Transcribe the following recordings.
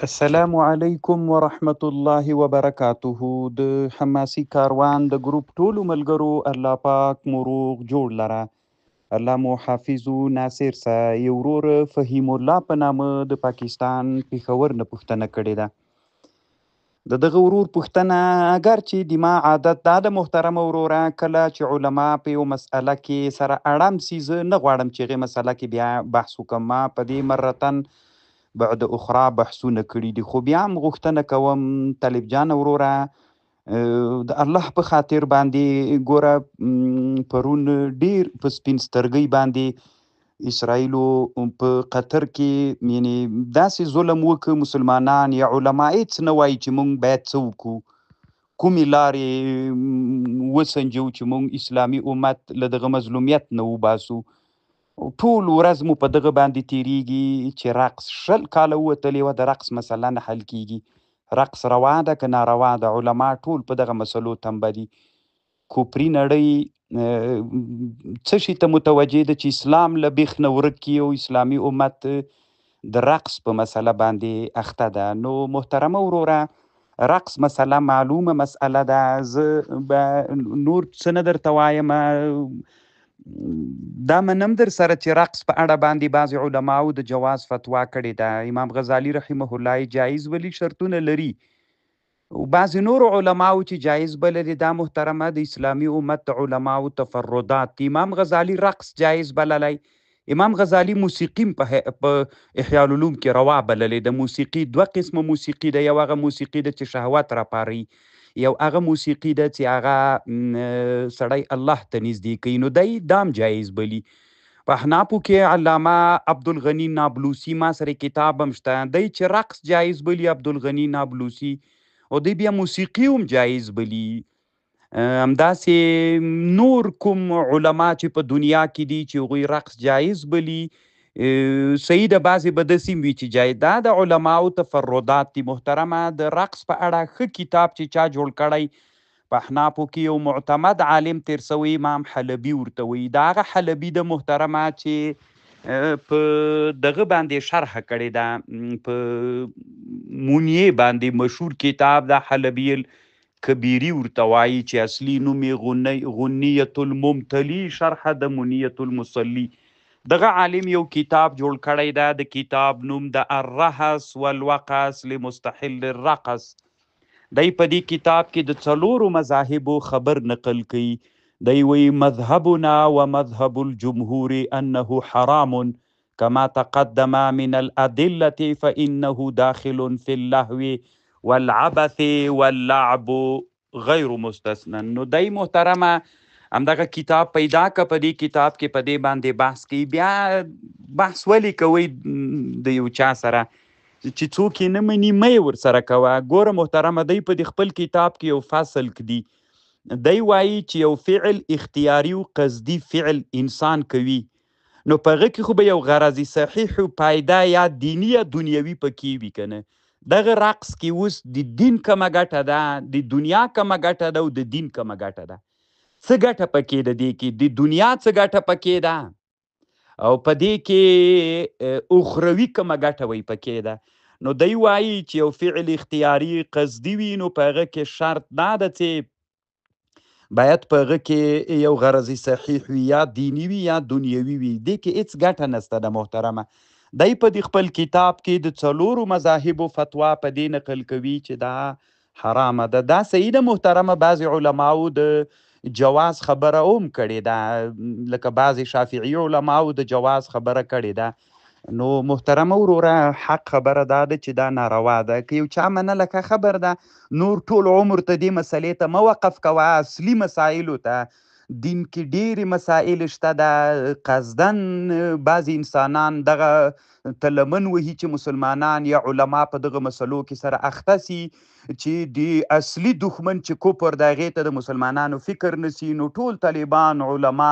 السلام علیکم ورحمت الله وبرکاته. د حماسي کاروان د ګروپ ټولو ملګرو الله پاک مو روغ جوړ لره. الله مو حافظ و ناصر سه. یو ورور فهیم الله په نامه د پاکستان پېښور نه پوښتنه کړې ده. د دغه ورور پوښتنه اگر چې د ما عادت دا د محترم وروره کله چې علما په یو مسئله کې سره اړم سي زه نه غواړم چې هغې مسئله کې بیا بحث وکړم. ما په دې مرتن بعد اخرى بحثونه کړي دي، خو بیا هم غوښتنه کوم طالب جان وروره د الله په خاطر باندې ګوره پرون ډیر په سپین سترګۍ باندې اسرائیلو په قطر کې یعنی داسې ظلم وکړ مسلمانان یا علما هېڅ نه وایي چې موږ باید څه وکړو، کومې لارې وسنجو چې موږ اسلامي امت له دغه مظلومیت نه وباسو. ټول ورځ مو په دغه باندې تیریږي چې رقص 20 کاله ووتلې وه، د رقص مسله نه حل کیږي. رقص روا ده که ناروا ده؟ علما ټول په دغه مسلو تنبه دي. کفري نړۍ څه شي ته متوجه ده چې اسلام له بیخ نه ورک کړي او اسلامي امت د رقص په مسله باندې اخته ده. نو محترمه وروره رقص مسله معلومه مسئله ده، زه به نور څه نه درته وایم. دا منم در سره چې رقص په اړه باندې بعضې علماو د جواز فتوا کړې ده. امام غزالی رحمه الله یې جایز ولی شرطونه لري، او بعضې نورو علماو چې جایز بللي دا محترمه د اسلامي امت د علماو تفردات دي. امام غزالی رقص جایز بللی، امام غزالی موسیقي په احیاء العلوم کې روا بللی. د موسیقي 2 قسمه موسیقي ده، یو هغه موسیقي ده چې شهوت راپاروي، یو هغه موسیقي ده چې هغه سړی الله ته نږدې کوي، نو دی دام جایز بلی. په احنافو کې علامه عبدالغني نابلوسي ما سره کتاب هم شته، دی چې رقص جایز بلی عبدالغني نابلوسي، او دی بیا موسیقي هم جایز بلی. همداسې نور کوم علما چې په دنیا کې دي چې هغوی رقص جایز بلی. صحیح ده بعضې به داسې هم وي چې جایز. دا د علماو تفردات دي. محترمه د رقص په اړه ښه کتاب چې چا جوړ کړی په احنافو کې یو معتمد عالم تیر سوی امام حلبي ورته وایي. د هغه حلبي د محترمه چې په دغه باندې شرح کړې ده، په مونیې باندې مشهور کتاب د حلبي الکبیري ورته وایي چې اصلي نوم یې غنیة الممتلي شرح د منیة المصلي. دغه عالم یو کتاب جوړ کړی ده، د کتاب نوم د الرهس والوقص لمستحل الرقص. دی په دې کتاب کې د 4 مذاهبو خبر نقل کوي. دی وی مذهبنا ومذهب الجمهور انه حرام كما تقدم من الادله فانه داخل في اللهو والعبث واللعب غیر مستثنا. نو دی محترمه همدغه کتاب پیدا که په دې کتاب کې په دې باندې بحث کوي. بیا بحث ولې کوئ د یو چا سره چې څوک یې نه مني مه یې ورسره کوه. ګوره محترمه دی په دې خپل کتاب کې یو فصل کدي، دی وایي چې یو فعل اختیاري و قصدي فعل انسان کوي، نو په هغه کې خو به یو غرض صحیح و پایده یا دینی یا دنیوي پکې وي که نه. دغه رقص کې اوس د دین کمه ګټه ده، د دنیا کمه ګټه ده او د دین کمه ګټه ده. څه ګټه پکې ده؟ دې کې د دنیا څه ګټه پکې ده او په دې کې اخروي کومه ګټه وی پکې ده. نو دی وایي چې یو فعل اختیاري قصدي وي، نو په هغه کې شرط دا ده چې باید په هغه کې یو غرض صحیح وي، یا دینی وي یا دنیوي وي. دې کې هېڅ ګټه نسته ده محترمه. دی په دې خپل کتاب کې د 4 مذاهبو فتوا په دې نقل کوي چې دا حرامه ده. دا صحیح ده محترمه، بعضې علماو د جواز خبره هم کړې ده، لکه بعضې شافعي علماو د جواز خبره کړې ده. نو محترمه وروره حق خبره دا ده چې دا ناروا ده. که یو چا منله که خبر ده، نور ټول عمر ته دې مسلې ته مه وقف کوه، اصلي مسایلو ته. دین کې ډېرې مسائل شته ده، قصدن بعضې انسانان دغه ته لمن وهي چې مسلمانان یا علما په دغه مسلو کې سره اخته سي، چې د اصلي دښمن چې کفر د هغې ته د مسلمانانو فکر نسی. نو ټول طالبان علما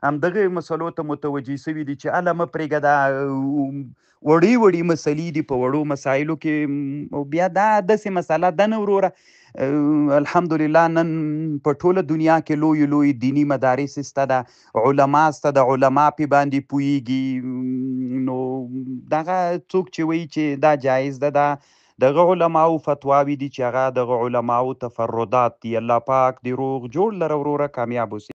همدغه مسلو ته متوجه سوي دي چې اله مه پرېږه، دا وړې وړې مسلې دي په وړو مسایلو کې. او بیا دا داسې مسله ده نه وروره، الحمدلله نن په ټوله دنیا کې لوی لوی دینی مدارس سته ده، علما سته ده، علما پې باندې پوهیږي. نو دغه څوک چې وایي چې دا جایز ده، دا دغه علماو فتواوی دي چې هغه دغه علماو تفردات دي. الله پاک دې روغ جوړ لره وروره، کامیاب اوسې.